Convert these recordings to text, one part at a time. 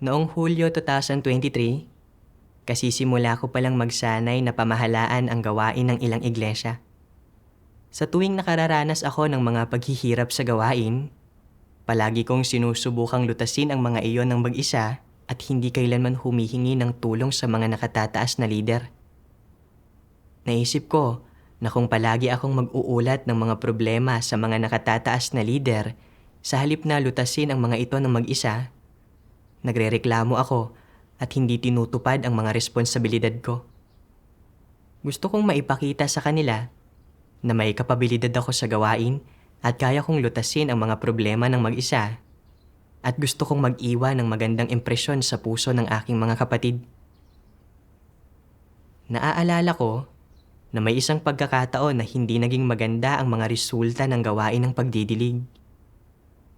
Noong Hulyo 2023, kasisimula ko palang magsanay na pamahalaan ang gawain ng ilang iglesia. Sa tuwing nakararanas ako ng mga paghihirap sa gawain, palagi kong sinusubukang lutasin ang mga iyon ng mag-isa at hindi kailanman humihingi ng tulong sa mga nakatataas na lider. Naisip ko na kung palagi akong mag-uulat ng mga problema sa mga nakatataas na lider sa halip na lutasin ang mga ito ng mag-isa, nagrereklamo ako at hindi tinutupad ang mga responsibilidad ko. Gusto kong maipakita sa kanila na may kapabilidad ako sa gawain at kaya kong lutasin ang mga problema ng mag-isa, at gusto kong mag-iwan ng magandang impresyon sa puso ng aking mga kapatid. Naaalala ko na may isang pagkakataon na hindi naging maganda ang mga resulta ng gawain ng pagdidilig,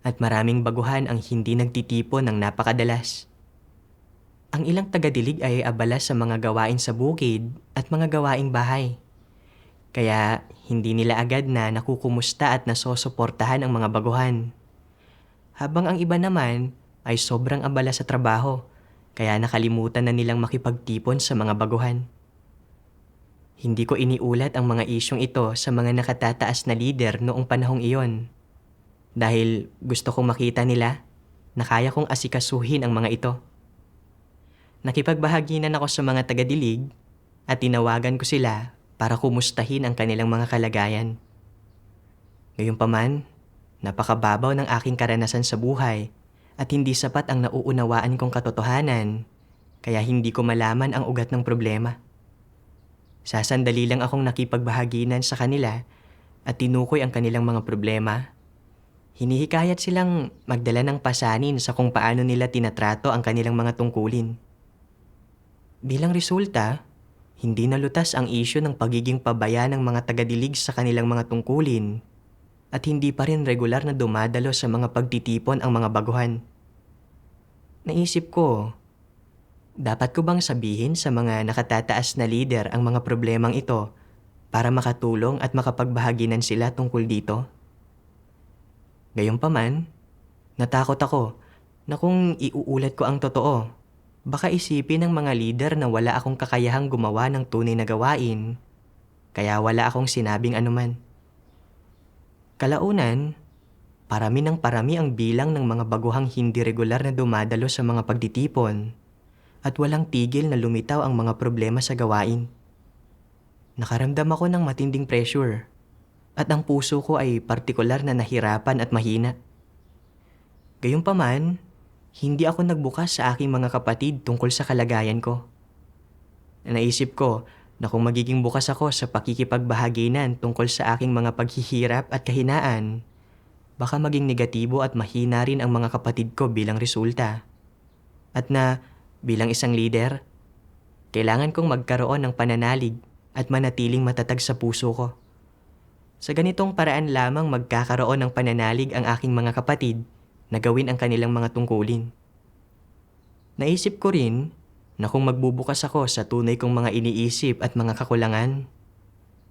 at maraming baguhan ang hindi nagtitipon ng napakadalas. Ang ilang tagadilig ay abala sa mga gawain sa bukid at mga gawaing bahay. Kaya hindi nila agad na nakukumusta at nasosuportahan ang mga baguhan. Habang ang iba naman ay sobrang abala sa trabaho, kaya nakalimutan na nilang makipagtipon sa mga baguhan. Hindi ko iniulat ang mga isyong ito sa mga nakatataas na lider noong panahong iyon. Dahil gusto kong makita nila na kaya kong asikasuhin ang mga ito. Nakipagbahaginan ako sa mga tagadilig at tinawagan ko sila para kumustahin ang kanilang mga kalagayan. Gayunpaman, napakababaw ng aking karanasan sa buhay at hindi sapat ang nauunawaan kong katotohanan, kaya hindi ko malaman ang ugat ng problema. Sasandali lang akong nakipagbahaginan sa kanila at tinukoy ang kanilang mga problema. Hinihikayat silang magdala ng pasanin sa kung paano nila tinatrato ang kanilang mga tungkulin. Bilang resulta, hindi nalutas ang isyu ng pagiging pabaya ng mga tagadilig sa kanilang mga tungkulin at hindi pa rin regular na dumadalo sa mga pagtitipon ang mga baguhan. Naisip ko, dapat ko bang sabihin sa mga nakatataas na lider ang mga problemang ito para makatulong at makapagbahaginan sila tungkol dito? Gayunpaman, natakot ako na kung iuulat ko ang totoo, baka isipin ng mga lider na wala akong kakayahang gumawa ng tunay na gawain, kaya wala akong sinabing anuman. Kalaunan, parami ng parami ang bilang ng mga baguhang hindi regular na dumadalo sa mga pagtitipon at walang tigil na lumitaw ang mga problema sa gawain. Nakaramdam ako ng matinding pressure at ang puso ko ay partikular na nahirapan at mahina. Gayunpaman, hindi ako nagbukas sa aking mga kapatid tungkol sa kalagayan ko. Naisip ko na kung magiging bukas ako sa pakikipagbahaginan tungkol sa aking mga paghihirap at kahinaan, baka maging negatibo at mahina rin ang mga kapatid ko bilang resulta. At na, bilang isang leader, kailangan kong magkaroon ng pananalig at manatiling matatag sa puso ko. Sa ganitong paraan lamang magkakaroon ng pananalig ang aking mga kapatid na gawin ang kanilang mga tungkulin. Naisip ko rin na kung magbubukas ako sa tunay kong mga iniisip at mga kakulangan,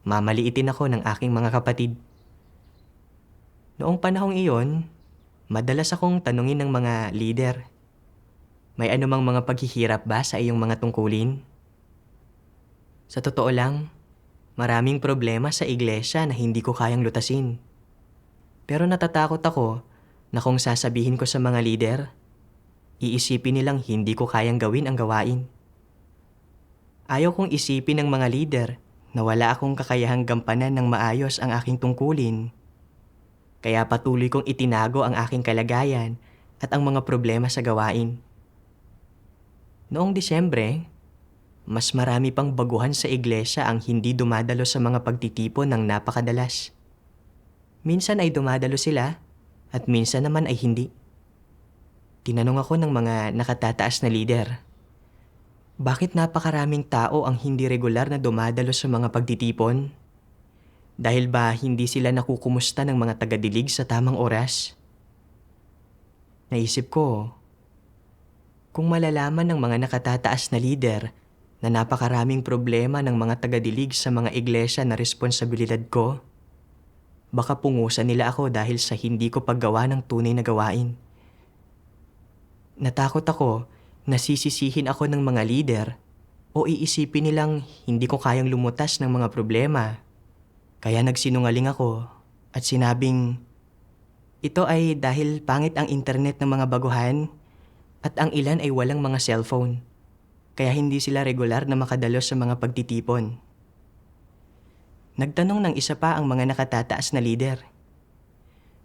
mamaliitin ako ng aking mga kapatid. Noong panahong iyon, madalas akong tanungin ng mga leader, may anumang mga paghihirap ba sa iyong mga tungkulin? Sa totoo lang, maraming problema sa iglesia na hindi ko kayang lutasin. Pero natatakot ako na kung sasabihin ko sa mga lider, iisipin nilang hindi ko kayang gawin ang gawain. Ayaw kong isipin ng mga lider na wala akong kakayahang gampanan ng maayos ang aking tungkulin. Kaya patuloy kong itinago ang aking kalagayan at ang mga problema sa gawain. Noong Disyembre, mas marami pang baguhan sa iglesia ang hindi dumadalo sa mga pagtitipon ng napakadalas. Minsan ay dumadalo sila at minsan naman ay hindi. Tinanong ako ng mga nakatataas na lider, bakit napakaraming tao ang hindi regular na dumadalo sa mga pagtitipon? Dahil ba hindi sila nakukumusta ng mga tagadilig sa tamang oras? Naisip ko, kung malalaman ng mga nakatataas na lider na napakaraming problema ng mga tagadilig sa mga iglesia na responsibilidad ko, baka pungusan nila ako dahil sa hindi ko paggawa ng tunay na gawain. Natakot ako Nasisisihin ako ng mga leader o iisipin nilang hindi ko kayang lumutas ng mga problema. Kaya nagsinungaling ako at sinabing, ito ay dahil pangit ang internet ng mga baguhan at ang ilan ay walang mga cellphone. Kaya hindi sila regular na makadalos sa mga pagtitipon. Nagtanong ng isa pa ang mga nakatataas na leader.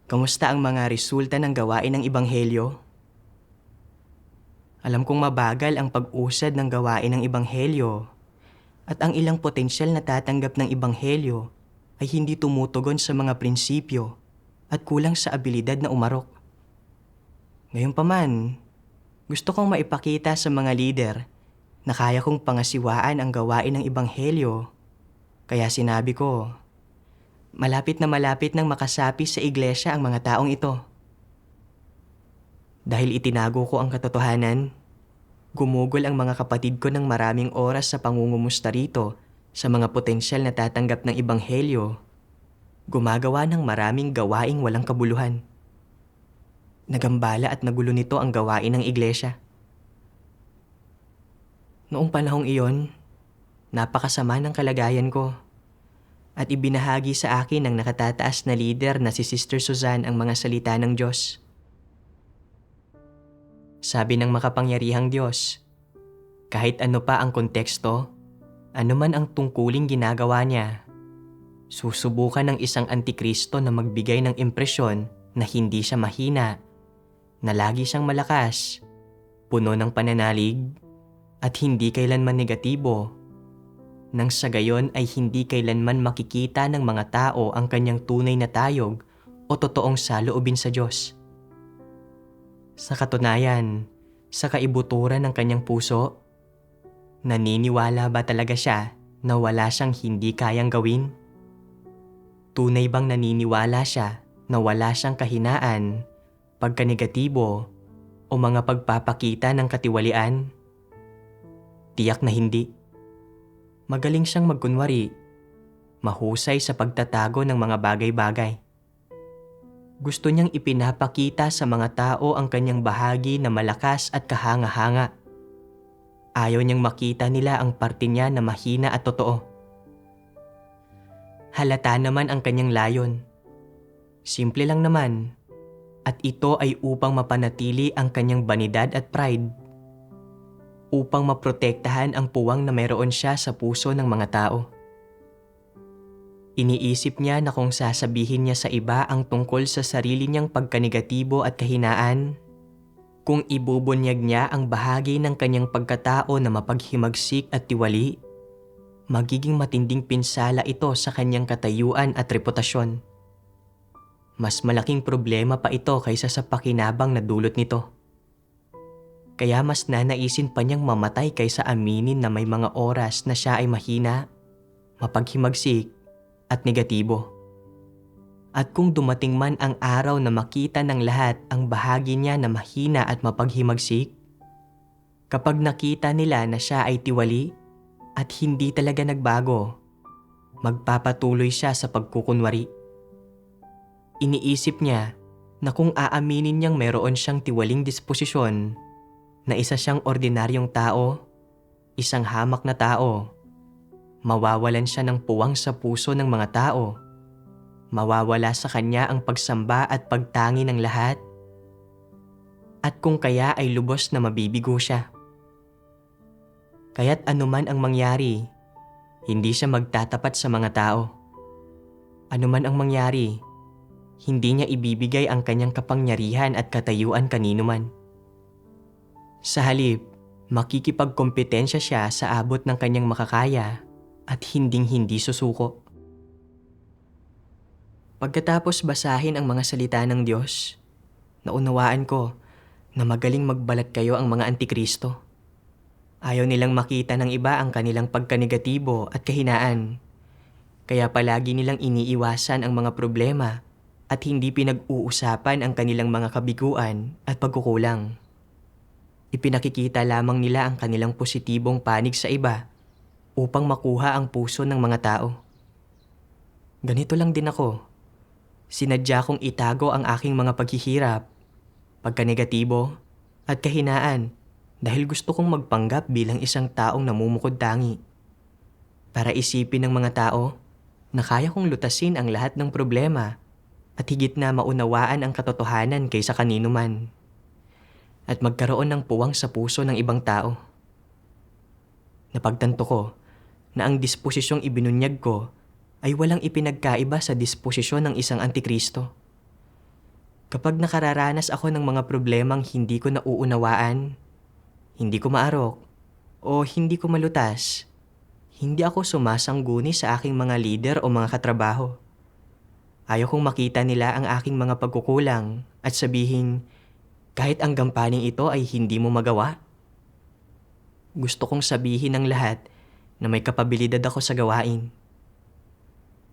Kamusta ang mga resulta ng gawain ng Ebanghelyo? Alam kong mabagal ang pag-usad ng gawain ng Ebanghelyo at ang ilang potensyal na tatanggap ng Ebanghelyo ay hindi tumutugon sa mga prinsipyo at kulang sa abilidad na umarok. Gayunpaman, gusto kong maipakita sa mga leader na kaya kong pangasiwaan ang gawain ng Ebanghelyo. Kaya sinabi ko, malapit nang makasapi sa iglesia ang mga taong ito. Dahil itinago ko ang katotohanan, gumugol ang mga kapatid ko ng maraming oras sa pangungumusta rito sa mga potensyal na tatanggap ng Ebanghelyo, gumagawa ng maraming gawaing walang kabuluhan. Nagambala at nagulo nito ang gawain ng iglesia. Noong panahong iyon, napakasama ng kalagayan ko at ibinahagi sa akin ng nakatataas na leader na si Sister Suzanne ang mga salita ng Diyos. Sabi ng makapangyarihang Diyos, kahit ano pa ang konteksto, ano man ang tungkuling ginagawa niya, susubukan ng isang antikristo na magbigay ng impresyon na hindi siya mahina, na lagi siyang malakas, puno ng pananalig, at hindi kailanman negatibo, nang sa gayon ay hindi kailanman makikita ng mga tao ang kanyang tunay na tayog o totoong saloobin sa Diyos. Sa katunayan, sa kaibuturan ng kanyang puso, naniniwala ba talaga siya na wala siyang hindi kayang gawin? Tunay bang naniniwala siya na wala siyang kahinaan, pagkanegatibo, o mga pagpapakita ng katiwalian? Tiyak na hindi. Magaling siyang magkunwari, mahusay sa pagtatago ng mga bagay-bagay. Gusto niyang ipinapakita sa mga tao ang kanyang bahagi na malakas at kahanga-hanga. Ayaw niyang makita nila ang parte niya na mahina at totoo. Halata naman ang kanyang layon. Simple lang naman, at ito ay upang mapanatili ang kanyang banidad at pride. Upang maprotektahan ang puwang na mayroon siya sa puso ng mga tao. Iniisip niya na kung sasabihin niya sa iba ang tungkol sa sarili niyang pagkanegatibo at kahinaan, kung ibubunyag niya ang bahagi ng kanyang pagkatao na mapaghimagsik at tiwali, magiging matinding pinsala ito sa kanyang katayuan at reputasyon. Mas malaking problema pa ito kaysa sa pakinabang na dulot nito. Kaya mas nanaisin pa niyang mamatay kaysa aminin na may mga oras na siya ay mahina, mapaghimagsik, at negatibo. At kung dumating man ang araw na makita ng lahat ang bahagi niya na mahina at mapaghimagsik, kapag nakita nila na siya ay tiwali at hindi talaga nagbago, magpapatuloy siya sa pagkukunwari. Iniisip niya na kung aaminin niyang meron siyang tiwaling disposisyon, na isa siyang ordinaryong tao, isang hamak na tao, mawawalan siya ng puwang sa puso ng mga tao, mawawala sa kanya ang pagsamba at pagtangi ng lahat, at kung kaya ay lubos na mabibigo siya. Kaya't anuman ang mangyari, hindi siya magtatapat sa mga tao. Anuman ang mangyari, hindi niya ibibigay ang kanyang kapangyarihan at katayuan kanino man. Sa halip, makikipagkompetensya siya sa abot ng kanyang makakaya at hinding-hindi susuko. Pagkatapos basahin ang mga salita ng Diyos, naunawaan ko na magaling magbalat kayo ang mga antikristo. Ayaw nilang makita ng iba ang kanilang pagkanegatibo at kahinaan. Kaya palagi nilang iniiwasan ang mga problema at hindi pinag-uusapan ang kanilang mga kabiguan at pagkukulang. Ipinakikita lamang nila ang kanilang positibong panig sa iba upang makuha ang puso ng mga tao. Ganito lang din ako. Sinadya kong itago ang aking mga paghihirap, pagkanegatibo, at kahinaan dahil gusto kong magpanggap bilang isang taong namumukod-tangi. Para isipin ng mga tao na kaya kong lutasin ang lahat ng problema at higit na maunawaan ang katotohanan kaysa kanino man. At magkaroon ng puwang sa puso ng ibang tao. Napagtanto ko na ang disposisyong ibinunyag ko ay walang ipinagkaiba sa disposisyon ng isang antikristo. Kapag nakararanas ako ng mga problemang hindi ko nauunawaan, hindi ko maarok, o hindi ko malutas, hindi ako sumasangguni sa aking mga lider o mga katrabaho. Ayaw kong makita nila ang aking mga pagkukulang at sabihin, kahit ang gampaning ito ay hindi mo magawa. Gusto kong sabihin ng lahat na may kapabilidad ako sa gawain.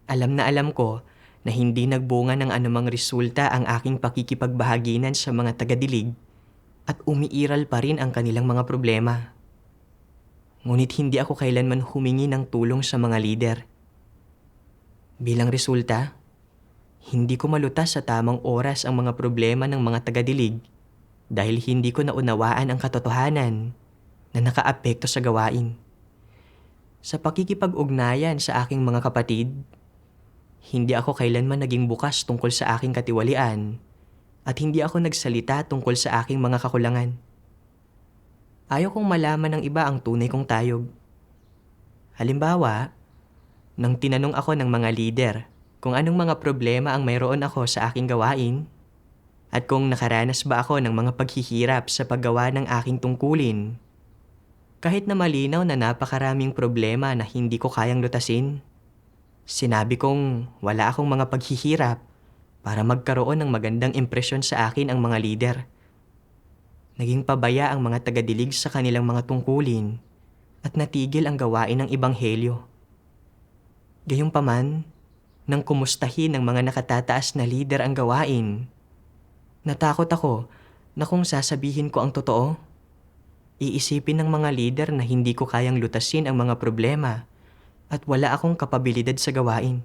Alam na alam ko na hindi nagbunga ng anumang resulta ang aking pakikipagbahaginan sa mga tagadilig at umiiral pa rin ang kanilang mga problema. Ngunit hindi ako kailanman humingi ng tulong sa mga lider. Bilang resulta, hindi ko malutas sa tamang oras ang mga problema ng mga tagadilig dahil hindi ko naunawaan ang katotohanan na nakaapekto sa gawain. Sa pakikipag-ugnayan sa aking mga kapatid, hindi ako kailanman naging bukas tungkol sa aking katiwalian at hindi ako nagsalita tungkol sa aking mga kakulangan. Ayaw kong malaman ng iba ang tunay kong tayog. Halimbawa, nang tinanong ako ng mga lider kung anong mga problema ang mayroon ako sa aking gawain at kung nakaranas ba ako ng mga paghihirap sa paggawa ng aking tungkulin, kahit na malinaw na napakaraming problema na hindi ko kayang lutasin, sinabi kong wala akong mga paghihirap para magkaroon ng magandang impresyon sa akin ang mga lider. Naging pabaya ang mga tagadilig sa kanilang mga tungkulin at natigil ang gawain ng ebanghelyo. Gayunpaman, nang kumustahin ng mga nakatataas na lider ang gawain, natakot ako na kung sasabihin ko ang totoo, iisipin ng mga lider na hindi ko kayang lutasin ang mga problema at wala akong kapabilidad sa gawain.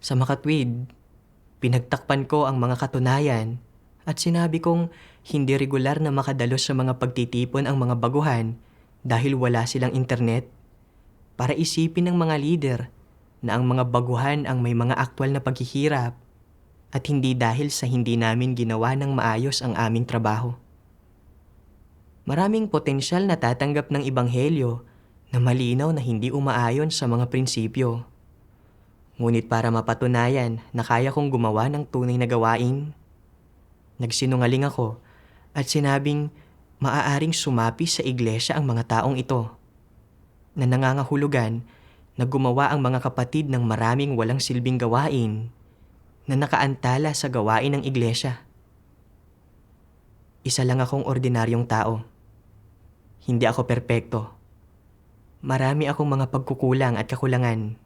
Sa makatwid, pinagtakpan ko ang mga katunayan at sinabi kong hindi regular na makadalos sa mga pagtitipon ang mga baguhan dahil wala silang internet para isipin ng mga lider na ang mga baguhan ang may mga aktwal na paghihirap at hindi dahil sa hindi namin ginawa ng maayos ang aming trabaho. Maraming potensyal na tatanggap ng ebanghelyo na malinaw na hindi umaayon sa mga prinsipyo. Ngunit para mapatunayan na kaya kong gumawa ng tunay na gawain, nagsinungaling ako at sinabing maaaring sumapi sa iglesia ang mga taong ito na nangangahulugan na gumawa ang mga kapatid ng maraming walang silbing gawain na nakaantala sa gawain ng iglesia. Isa lang akong ordinaryong tao. Hindi ako perpekto. Marami akong mga pagkukulang at kakulangan.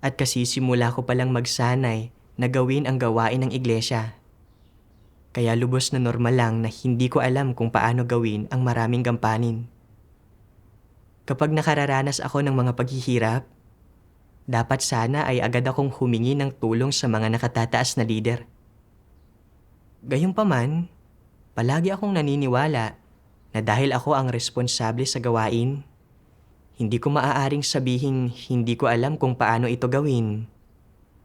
At kasisimula ko palang magsanay na gawin ang gawain ng iglesia. Kaya lubos na normal lang na hindi ko alam kung paano gawin ang maraming gampanin. Kapag nakararanas ako ng mga paghihirap, dapat sana ay agad akong humingi ng tulong sa mga nakatataas na lider. Gayunpaman, palagi akong naniniwala na dahil ako ang responsable sa gawain, hindi ko maaaring sabihing hindi ko alam kung paano ito gawin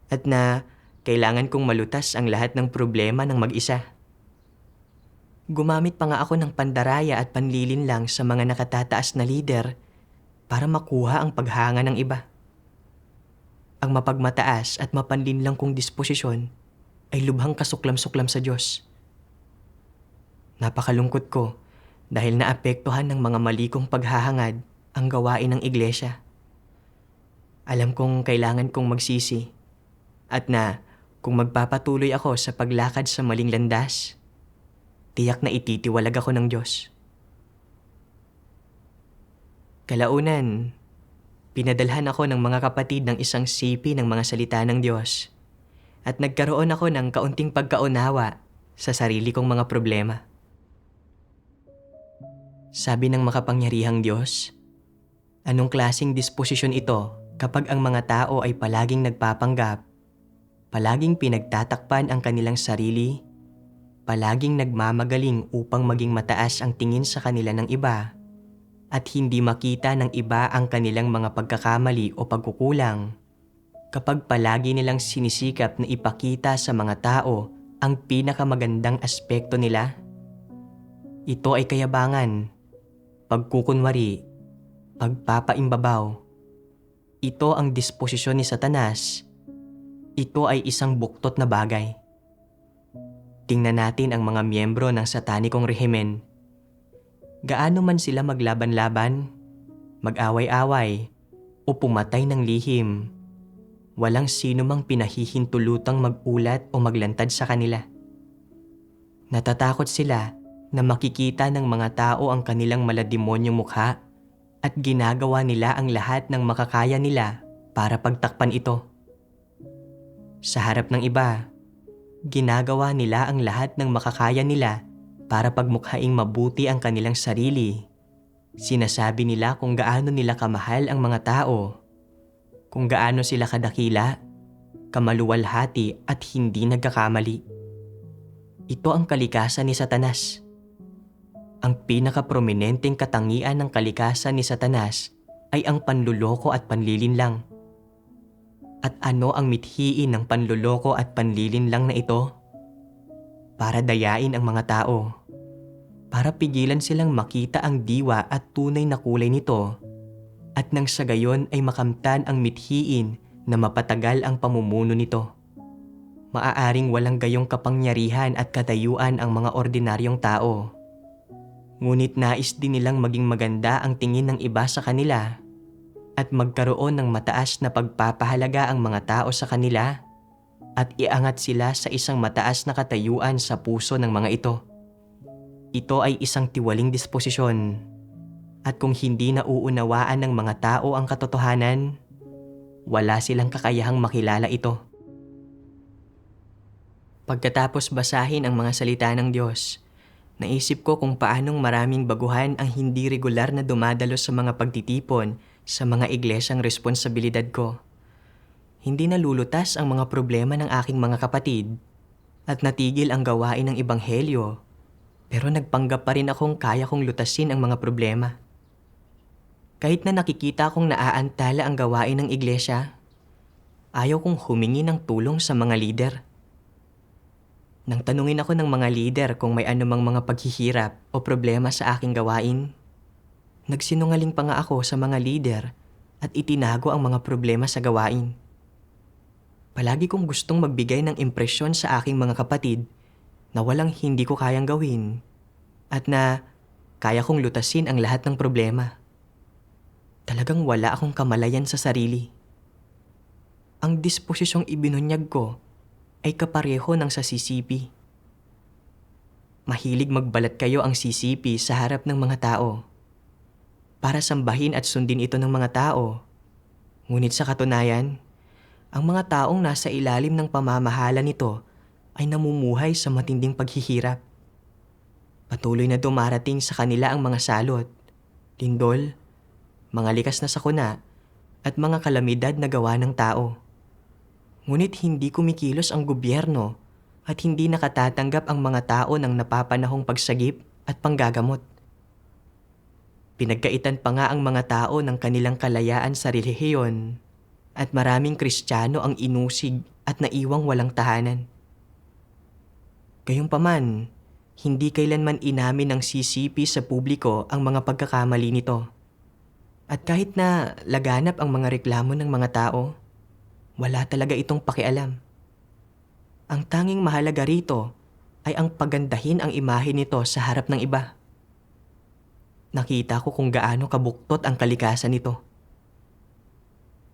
at na kailangan kong malutas ang lahat ng problema ng mag-isa. Gumamit pa nga ako ng pandaraya at panlilin lang sa mga nakatataas na lider para makuha ang paghanga ng iba. Ang mapagmataas at mapanlinlang kong disposisyon ay lubhang kasuklam-suklam sa Diyos. Napakalungkot ko dahil naapektuhan ng mga mali kong paghahangad ang gawain ng iglesia. Alam kong kailangan kong magsisi at na kung magpapatuloy ako sa paglakad sa maling landas, tiyak na ititiwalag ako ng Diyos. Kalaunan, pinadalhan ako ng mga kapatid ng isang sipi ng mga salita ng Diyos at nagkaroon ako ng kaunting pagkaunawa sa sarili kong mga problema. Sabi ng makapangyarihang Diyos, anong klaseng disposisyon ito kapag ang mga tao ay palaging nagpapanggap, palaging pinagtatakpan ang kanilang sarili, palaging nagmamagaling upang maging mataas ang tingin sa kanila ng iba at hindi makita ng iba ang kanilang mga pagkakamali o pagkukulang. Kapag palagi nilang sinisikap na ipakita sa mga tao ang pinakamagandang aspekto nila, ito ay kayabangan, pagkukunwari, pagpapaimbabaw. Ito ang disposisyon ni Satanas. Ito ay isang buktot na bagay. Tingnan natin ang mga miyembro ng satanikong rehimen. Gaano man sila maglaban-laban, mag-away-away, o pumatay ng lihim, walang sino mang pinahihintulutang magulat o maglantad sa kanila. Natatakot sila na makikita ng mga tao ang kanilang malademonyong mukha at ginagawa nila ang lahat ng makakaya nila para pagtakpan ito. Sa harap ng iba, ginagawa nila ang lahat ng makakaya nila para pagmukhaing mabuti ang kanilang sarili. Sinasabi nila kung gaano nila kamahal ang mga tao, kung gaano sila kadakila, kamaluwalhati at hindi nagkakamali. Ito ang kalikasan ni Satanas. Ang pinaka-prominenteng katangian ng kalikasan ni Satanas ay ang panluloko at panlilinlang. At ano ang mithiin ng panluloko at panlilinlang na ito? Para dayain ang mga tao. Para pigilan silang makita ang diwa at tunay na kulay nito. At nang sa gayon ay makamtan ang mithiin na mapatagal ang pamumuno nito. Maaaring walang gayong kapangyarihan at katayuan ang mga ordinaryong tao. Ngunit nais din nilang maging maganda ang tingin ng iba sa kanila at magkaroon ng mataas na pagpapahalaga ang mga tao sa kanila at iangat sila sa isang mataas na katayuan sa puso ng mga ito. Ito ay isang tiwaling disposisyon. At kung hindi nauunawaan ng mga tao ang katotohanan, wala silang kakayahang makilala ito. Pagkatapos basahin ang mga salita ng Diyos, naisip ko kung paanong maraming baguhan ang hindi regular na dumadalo sa mga pagtitipon sa mga iglesyang responsibilidad ko. Hindi nalulutas ang mga problema ng aking mga kapatid at natigil ang gawain ng ebanghelyo, pero nagpanggap pa rin akong kaya kong lutasin ang mga problema. Kahit na nakikita kong naaantala ang gawain ng iglesia, ayaw kong humingi ng tulong sa mga lider. Nang tanungin ako ng mga lider kung may anumang mga paghihirap o problema sa aking gawain, nagsinungaling pa nga ako sa mga lider at itinago ang mga problema sa gawain. Palagi kong gustong magbigay ng impresyon sa aking mga kapatid na walang hindi ko kayang gawin at na kaya kong lutasin ang lahat ng problema. Talagang wala akong kamalayan sa sarili. Ang disposisyong ibinunyag ko ay kapareho ng sa CCP. Mahilig magbalat kayo ang CCP sa harap ng mga tao para sambahin at sundin ito ng mga tao. Ngunit sa katunayan, ang mga taong nasa ilalim ng pamamahala nito ay namumuhay sa matinding paghihirap. Patuloy na dumarating sa kanila ang mga salot, lindol, mga likas na sakuna, at mga kalamidad na gawa ng tao. Ngunit hindi kumikilos ang gobyerno at hindi nakatatanggap ang mga tao ng napapanahong pagsagip at panggagamot. Pinagkaitan pa nga ang mga tao ng kanilang kalayaan sa relihiyon at maraming Kristiyano ang inusig at naiwang walang tahanan. Gayunpaman, hindi kailanman inamin ng CCP sa publiko ang mga pagkakamali nito. At kahit na laganap ang mga reklamo ng mga tao, wala talaga itong pakialam. Ang tanging mahalaga rito ay ang pagandahin ang imahe nito sa harap ng iba. Nakita ko kung gaano kabuktot ang kalikasan nito.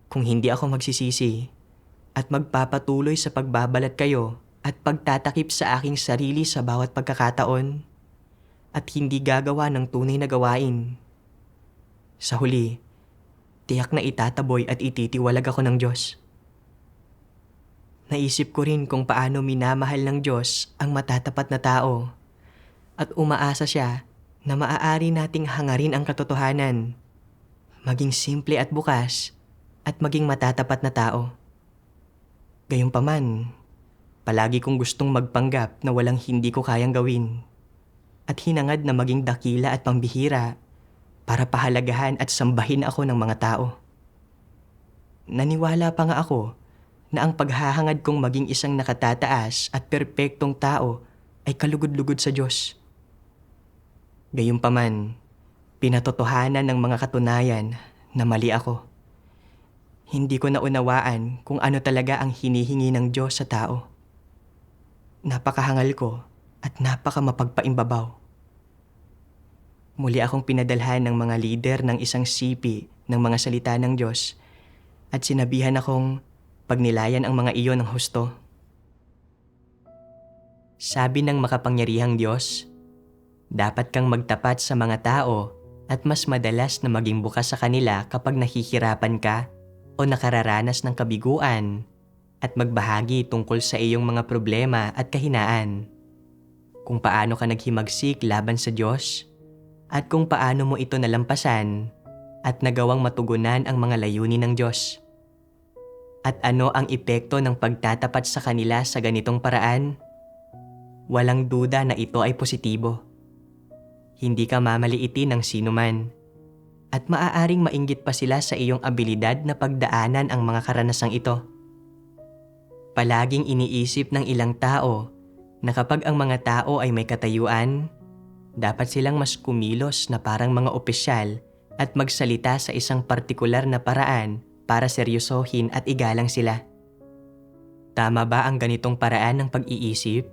Kung hindi ako magsisisi at magpapatuloy sa pagbabalat kayo at pagtatakip sa aking sarili sa bawat pagkakataon at hindi gagawa ng tunay na gawain, sa huli, tiyak na itataboy at ititiwalag ako ng Diyos. Naisip ko rin kung paano minamahal ng Diyos ang matatapat na tao at umaasa siya na maaari nating hangarin ang katotohanan, maging simple at bukas at maging matatapat na tao. Gayunpaman, Palagi kong gustong magpanggap na walang hindi ko kayang gawin. At hinangad na maging dakila at pambihira para pahalagahan at sambahin ako ng mga tao. Naniwala pa nga ako na ang paghahangad kong maging isang nakatataas at perpektong tao ay kalugod-lugod sa Diyos. Gayunpaman, pinatotohanan ng mga katunayan na mali ako. Hindi ko naunawaan kung ano talaga ang hinihingi ng Diyos sa tao. Napakahangal ko at napakamapagpaimbabaw. Muli akong pinadalhan ng mga lider ng isang sipi ng mga salita ng Diyos at sinabihan akong pagnilayan ang mga iyon ng husto. Sabi ng makapangyarihang Diyos, dapat kang magtapat sa mga tao at mas madalas na maging bukas sa kanila kapag nahihirapan ka o nakararanas ng kabiguan at magbahagi tungkol sa iyong mga problema at kahinaan. Kung paano ka naghimagsik laban sa Diyos at kung paano mo ito nalampasan at nagawang matugunan ang mga layunin ng Diyos. At ano ang epekto ng pagtatapat sa kanila sa ganitong paraan? Walang duda na ito ay positibo. Hindi ka mamaliitin ng sinuman at maaaring mainggit pa sila sa iyong abilidad na pagdaanan ang mga karanasang ito. Palaging iniisip ng ilang tao na kapag ang mga tao ay may katayuan, dapat silang mas kumilos na parang mga opisyal at magsalita sa isang partikular na paraan para seryosohin at igalang sila. Tama ba ang ganitong paraan ng pag-iisip?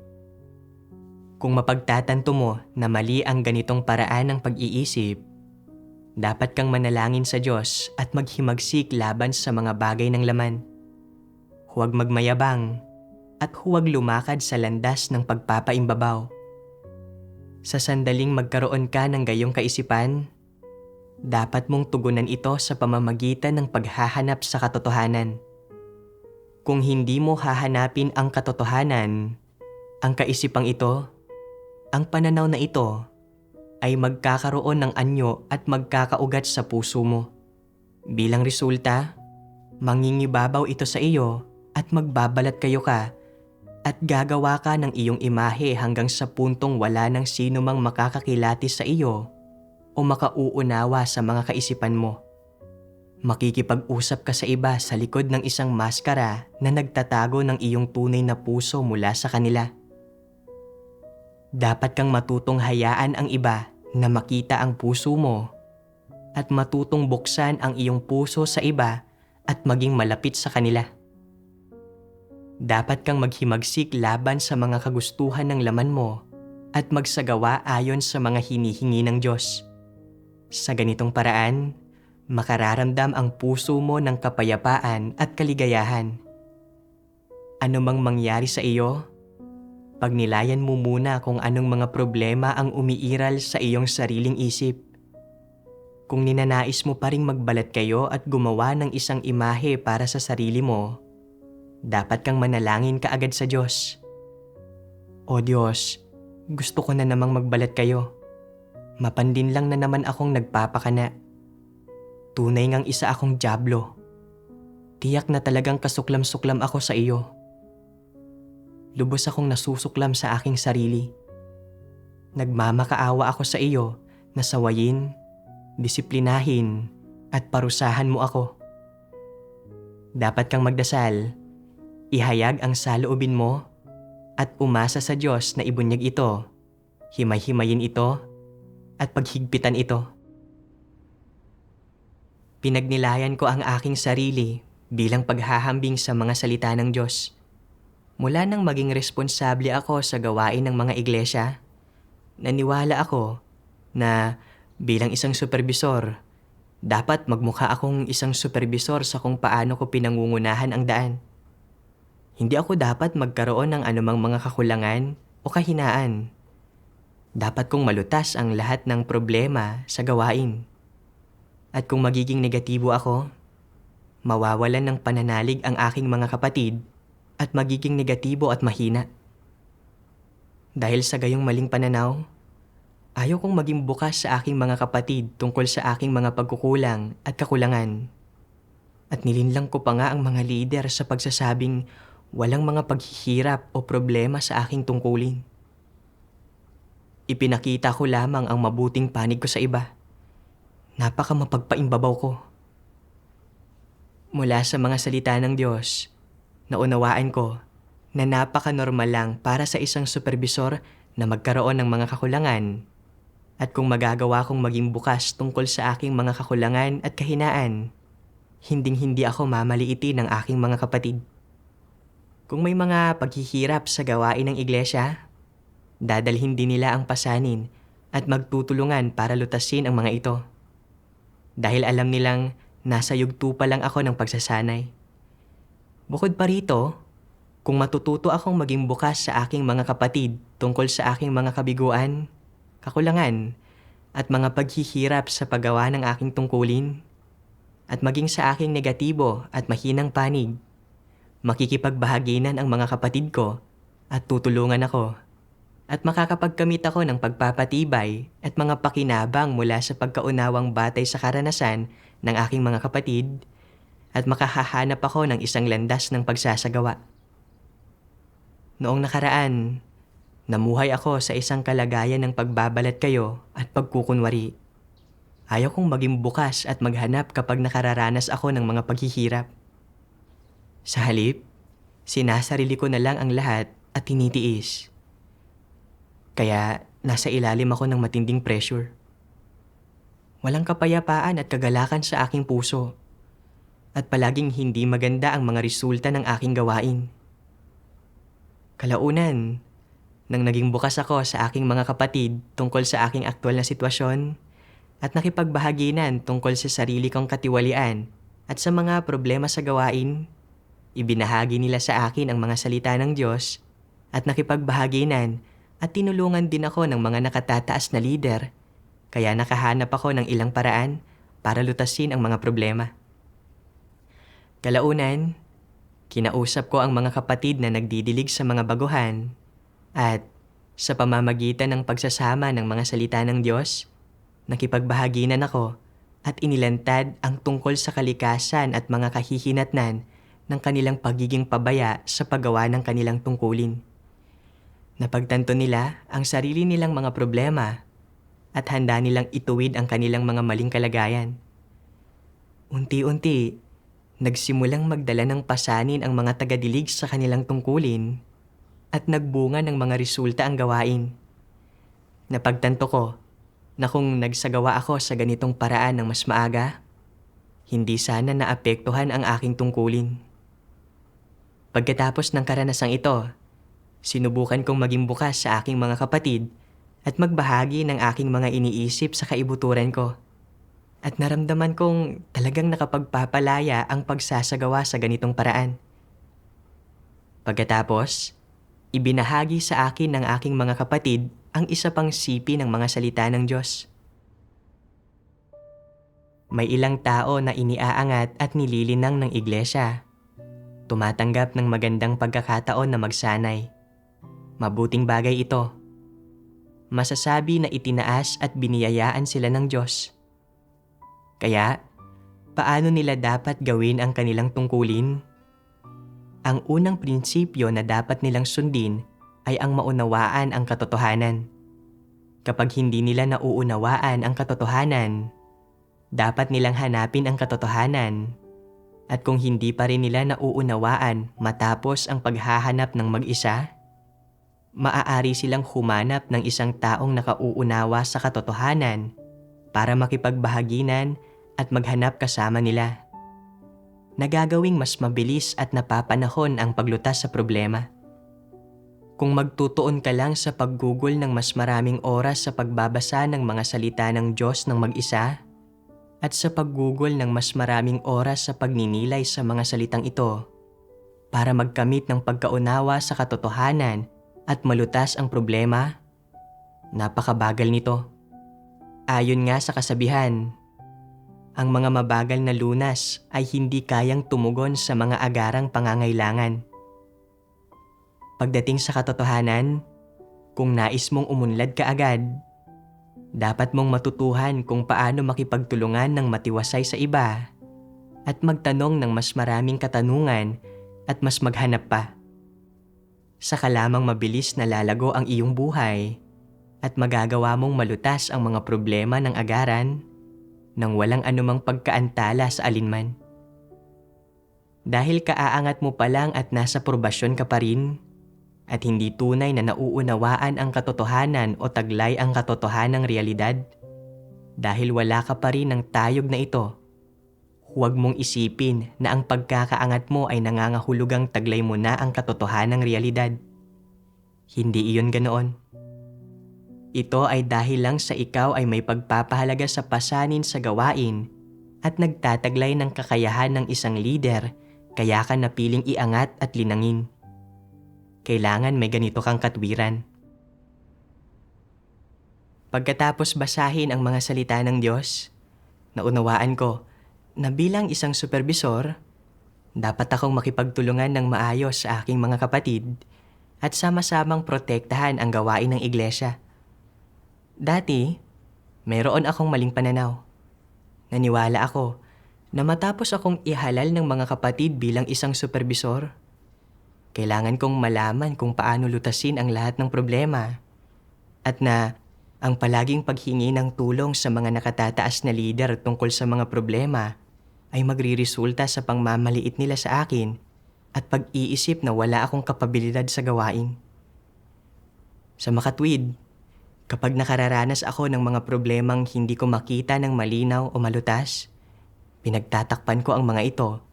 Kung mapagtatanto mo na mali ang ganitong paraan ng pag-iisip, dapat kang manalangin sa Diyos at maghimagsik laban sa mga bagay ng laman. Huwag magmayabang at huwag lumakad sa landas ng pagpapaimbabaw. Sa sandaling magkaroon ka ng gayong kaisipan, dapat mong tugunan ito sa pamamagitan ng paghahanap sa katotohanan. Kung hindi mo hahanapin ang katotohanan, ang kaisipang ito, ang pananaw na ito, ay magkakaroon ng anyo at magkakaugat sa puso mo. Bilang resulta, mangingibabaw ito sa iyo at magbabalat kayo ka at gagawa ka ng iyong imahe hanggang sa puntong wala ng sino mang makakakilatis sa iyo o makauunawa sa mga kaisipan mo. Makikipag-usap ka sa iba sa likod ng isang maskara na nagtatago ng iyong tunay na puso mula sa kanila. Dapat kang matutong hayaan ang iba na makita ang puso mo at matutong buksan ang iyong puso sa iba at maging malapit sa kanila. Dapat kang maghimagsik laban sa mga kagustuhan ng laman mo at magsagawa ayon sa mga hinihingi ng Diyos. Sa ganitong paraan, makararamdam ang puso mo ng kapayapaan at kaligayahan. Ano mang mangyari sa iyo, pagnilayan mo muna kung anong mga problema ang umiiral sa iyong sariling isip. Kung ninanais mo pa ring magbalat kayo at gumawa ng isang imahe para sa sarili mo, dapat kang manalangin kaagad sa Diyos. O Diyos, gusto ko na namang magbalat kayo. Mapandin lang na naman akong nagpapakana. Tunay ngang isa akong dyablo. Tiyak na talagang kasuklam-suklam ako sa iyo. Lubos akong nasusuklam sa aking sarili. Nagmamakaawa ako sa iyo na sawayin, disiplinahin, at parusahan mo ako. Dapat kang magdasal, ihayag ang saloobin mo, at umasa sa Diyos na ibunyag ito, himay-himayin ito, at paghigpitan ito. Pinagnilayan ko ang aking sarili bilang paghahambing sa mga salita ng Diyos. Mula nang maging responsable ako sa gawain ng mga iglesia, naniwala ako na bilang isang supervisor, dapat magmukha akong isang supervisor sa kung paano ko pinangungunahan ang daan. Hindi ako dapat magkaroon ng anumang mga kakulangan o kahinaan. Dapat kong malutas ang lahat ng problema sa gawain. At kung magiging negatibo ako, mawawalan ng pananalig ang aking mga kapatid at magiging negatibo at mahina. Dahil sa gayong maling pananaw, ayaw kong maging bukas sa aking mga kapatid tungkol sa aking mga pagkukulang at kakulangan. At nilinlang ko pa nga ang mga lider sa pagsasabing Walang mga paghihirap o problema sa aking tungkulin. Ipinakita ko lamang ang mabuting panig ko sa iba. Napaka mapagpaimbabaw ko. Mula sa mga salita ng Diyos, naunawaan ko na napaka-normal lang para sa isang supervisor na magkaroon ng mga kakulangan. At kung magagawa kong maging bukas tungkol sa aking mga kakulangan at kahinaan, hinding-hindi ako mamaliitin ng aking mga kapatid. Kung may mga paghihirap sa gawain ng iglesia, dadalhin din nila ang pasanin at magtutulungan para lutasin ang mga ito. Dahil alam nilang nasa yugto pa lang ako ng pagsasanay. Bukod pa rito, kung matututo akong maging bukas sa aking mga kapatid tungkol sa aking mga kabiguan, kakulangan, at mga paghihirap sa paggawa ng aking tungkulin, at maging sa aking negatibo at mahinang panig, makikipagbahaginan ang mga kapatid ko at tutulungan ako. At makakapagkamit ako ng pagpapatibay at mga pakinabang mula sa pagkaunawang batay sa karanasan ng aking mga kapatid at makahahanap ako ng isang landas ng pagsasagawa. Noong nakaraan, namuhay ako sa isang kalagayan ng pagbabalat kayo at pagkukunwari. Ayaw kong maging bukas at maghanap kapag nakararanas ako ng mga paghihirap. Sa halip, sinasarili ko na lang ang lahat at tinitiis. Kaya nasa ilalim ako ng matinding pressure. Walang kapayapaan at kagalakan sa aking puso. At palaging hindi maganda ang mga resulta ng aking gawain. Kalaunan, nang naging bukas ako sa aking mga kapatid tungkol sa aking aktwal na sitwasyon at nakipagbahaginan tungkol sa sarili kong katiwalian at sa mga problema sa gawain, ibinahagi nila sa akin ang mga salita ng Diyos at nakipagbahaginan at tinulungan din ako ng mga nakatataas na lider, kaya nakahanap ako ng ilang paraan para lutasin ang mga problema. Kalaunan, kinausap ko ang mga kapatid na nagdidilig sa mga baguhan at sa pamamagitan ng pagsasama ng mga salita ng Diyos, nakipagbahaginan ako at inilantad ang tungkol sa kalikasan at mga kahihinatnan ng kanilang pagiging pabaya sa paggawa ng kanilang tungkulin. Napagtanto nila ang sarili nilang mga problema at handa nilang ituwid ang kanilang mga maling kalagayan. Unti-unti, nagsimulang magdala ng pasanin ang mga tagadilig sa kanilang tungkulin at nagbunga ng mga resulta ang gawain. Napagtanto ko na kung nagsagawa ako sa ganitong paraan ng mas maaga, hindi sana naapektuhan ang aking tungkulin. Pagkatapos ng karanasang ito, sinubukan kong maging bukas sa aking mga kapatid at magbahagi ng aking mga iniisip sa kaibuturan ko. At naramdaman kong talagang nakapagpapalaya ang pagsasagawa sa ganitong paraan. Pagkatapos, ibinahagi sa akin ng aking mga kapatid ang isa pang sipi ng mga salita ng Diyos. May ilang tao na iniaangat at nililinang ng iglesia. Tumatanggap ng magandang pagkakataon na magsanay. Mabuting bagay ito. Masasabi na itinaas at biniyayaan sila ng Diyos. Kaya, paano nila dapat gawin ang kanilang tungkulin? Ang unang prinsipyo na dapat nilang sundin ay ang maunawaan ang katotohanan. Kapag hindi nila nauunawaan ang katotohanan, dapat nilang hanapin ang katotohanan. At kung hindi pa rin nila nauunawaan matapos ang paghahanap ng mag-isa, maaari silang humanap ng isang taong nakauunawa sa katotohanan para makipagbahaginan at maghanap kasama nila. Nagagawing mas mabilis at napapanahon ang paglutas sa problema. Kung magtutuon ka lang sa paggugol ng mas maraming oras sa pagbabasa ng mga salita ng Diyos ng mag-isa, at sa paggugol ng mas maraming oras sa pagninilay sa mga salitang ito para magkamit ng pagkaunawa sa katotohanan at malutas ang problema, napakabagal nito. Ayon nga sa kasabihan, ang mga mabagal na lunas ay hindi kayang tumugon sa mga agarang pangangailangan. Pagdating sa katotohanan, kung nais mong umunlad ka agad, dapat mong matutuhan kung paano makipagtulungan ng matiwasay sa iba at magtanong ng mas maraming katanungan at mas maghanap pa. Saka lamang mabilis na lalago ang iyong buhay at magagawa mong malutas ang mga problema ng agaran nang walang anumang pagkaantala sa alinman. Dahil kaaangat mo pa lang at nasa probasyon ka pa rin at hindi tunay na nauunawaan ang katotohanan o taglay ang katotohanang realidad, dahil wala ka pa rin ng tayog na ito, huwag mong isipin na ang pagkakaangat mo ay nangangahulugang taglay mo na ang katotohanang realidad. Hindi iyon ganoon. Ito ay dahil lang sa ikaw ay may pagpapahalaga sa pasanin sa gawain at nagtataglay ng kakayahan ng isang leader, kaya ka napiling iangat at linangin. Kailangan may ganito kang katwiran. Pagkatapos basahin ang mga salita ng Diyos, naunawaan ko na bilang isang supervisor, dapat akong makipagtulungan ng maayos sa aking mga kapatid at sama-samang protektahan ang gawain ng iglesia. Dati, mayroon akong maling pananaw. Naniwala ako na matapos akong ihalal ng mga kapatid bilang isang supervisor, kailangan kong malaman kung paano lutasin ang lahat ng problema at na ang palaging paghingi ng tulong sa mga nakatataas na lider tungkol sa mga problema ay magriresulta sa pangmamaliit nila sa akin at pag-iisip na wala akong kapabilidad sa gawain. Sa makatwid, kapag nakararanas ako ng mga problemang hindi ko makita ng malinaw o malutas, pinagtatakpan ko ang mga ito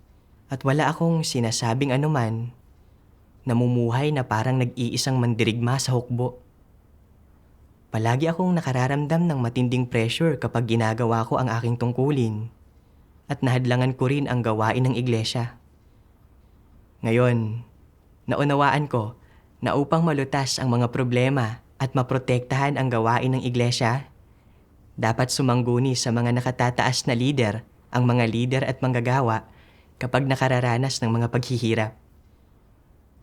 at wala akong sinasabing anuman. Namumuhay na parang nag-iisang mandirigma sa hukbo. Palagi akong nakararamdam ng matinding pressure kapag ginagawa ko ang aking tungkulin at nahadlangan ko rin ang gawain ng iglesia. Ngayon, naunawaan ko na upang malutas ang mga problema at maprotektahan ang gawain ng iglesia, dapat sumangguni sa mga nakatataas na lider ang mga lider at manggagawa kapag nakararanas ng mga paghihirap.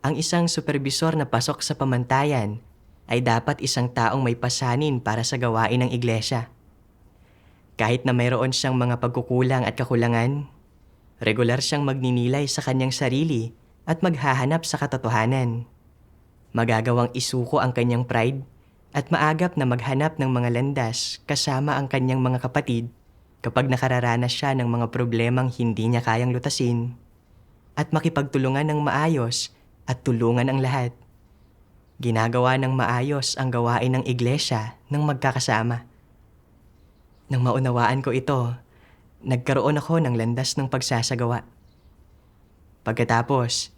Ang isang supervisor na pasok sa pamantayan ay dapat isang taong may pasanin para sa gawain ng iglesia. Kahit na mayroon siyang mga pagkukulang at kakulangan, regular siyang magninilay sa kanyang sarili at maghahanap sa katotohanan. Magagawang isuko ang kanyang pride at maagap na maghanap ng mga landas kasama ang kanyang mga kapatid kapag nakararanas siya ng mga problemang hindi niya kayang lutasin at makipagtulungan ng maayos at tulungan ang lahat. Ginagawa ng maayos ang gawain ng iglesia ng magkakasama. Nang maunawaan ko ito, nagkaroon ako ng landas ng pagsasagawa. Pagkatapos,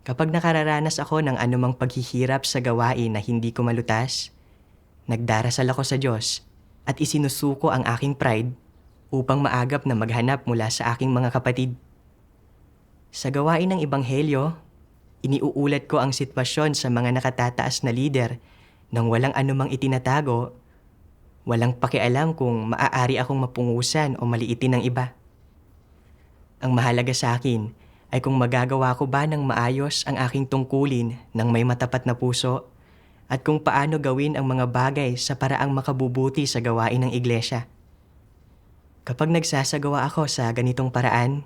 kapag nakararanas ako ng anumang paghihirap sa gawain na hindi ko malutas, nagdarasal ako sa Diyos at isinusuko ang aking pride upang maagap na maghanap mula sa aking mga kapatid. Sa gawain ng Ebanghelyo, iniuulat ko ang sitwasyon sa mga nakatataas na lider nang walang anumang itinatago, walang pakialam kung maaari akong mapungusan o maliitin ng iba. Ang mahalaga sa akin ay kung magagawa ko ba ng maayos ang aking tungkulin ng may matapat na puso at kung paano gawin ang mga bagay sa paraang makabubuti sa gawain ng iglesia. Kapag nagsasagawa ako sa ganitong paraan,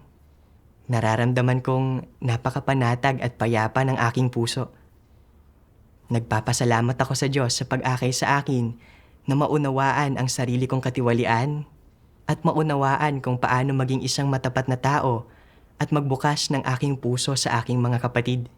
nararamdaman kong napakapanatag at payapa ng aking puso. Nagpapasalamat ako sa Diyos sa pag-akay sa akin na maunawaan ang sarili kong katiwalian at maunawaan kung paano maging isang matapat na tao at magbukas ng aking puso sa aking mga kapatid.